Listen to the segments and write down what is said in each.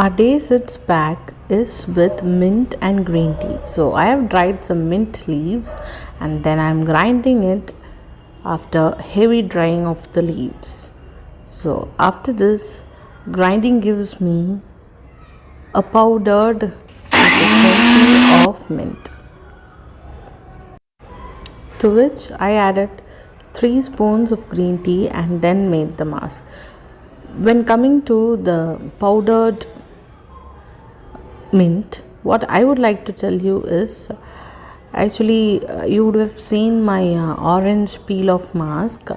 Our day sits back is with mint and green tea. So I have dried some mint leaves and then I'm grinding it after heavy drying of the leaves. So after this grinding gives me a powdered consistency of mint, to which I added 3 spoons of green tea and then made the mask. When coming to the powdered mint, what I would like to tell you is actually you would have seen my orange peel off mask.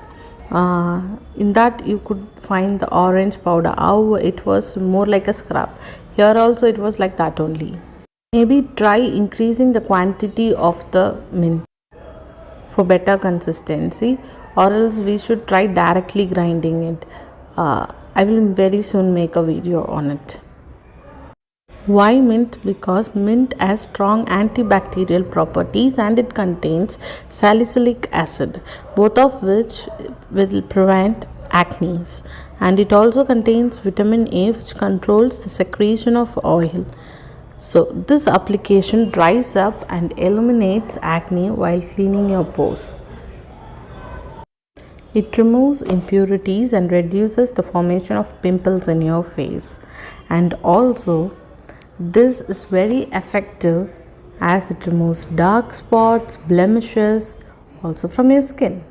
In that you could find the orange powder, how it was more like a scrub. Here also it was like that only. Maybe try increasing the quantity of the mint for better consistency, or else we should try directly grinding it. I will very soon make a video on it. Why mint? Because mint has strong antibacterial properties and it contains salicylic acid, both of which will prevent acne. And it also contains vitamin A, which controls the secretion of oil. So this application dries up and eliminates acne while cleaning your pores. It removes impurities and reduces the formation of pimples in your face. And also this is very effective as it removes dark spots, blemishes also from your skin.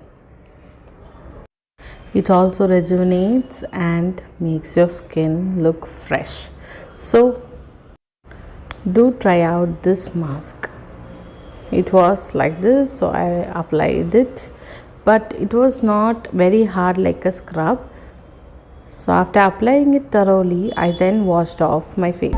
It also rejuvenates and makes your skin look fresh. So do try out this mask. It was like this, so I applied it, but it was not very hard like a scrub. So after applying it thoroughly, I then washed off my face.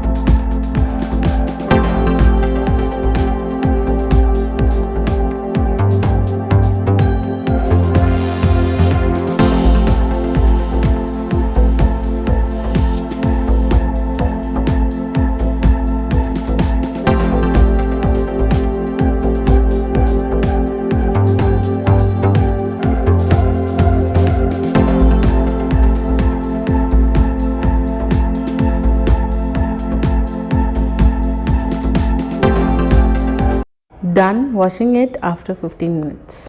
Done washing it after 15 minutes.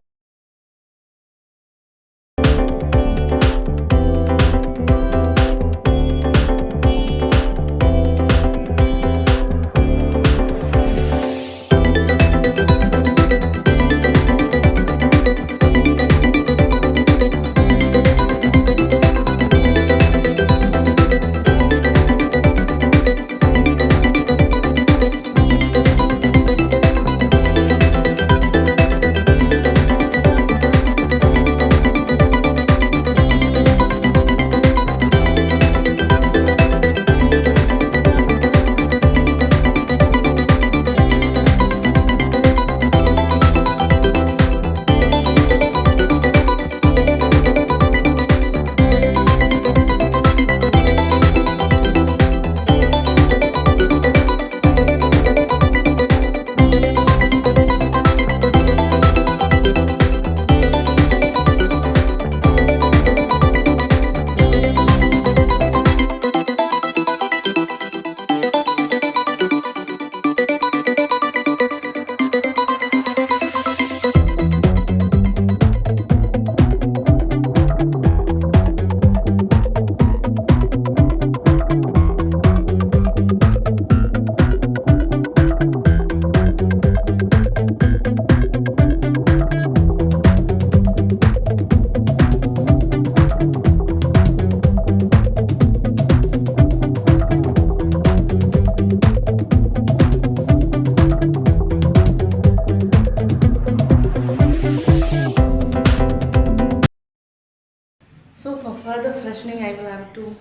So for further freshening, I will have to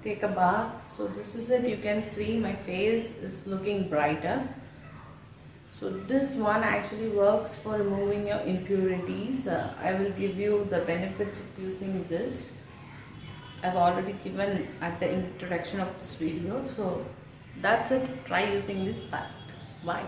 take a bath. So this is it. You can see my face is looking brighter. So this one actually works for removing your impurities. I will give you the benefits of using this. I've already given at the introduction of this video. So that's it. Try using this pack. Bye.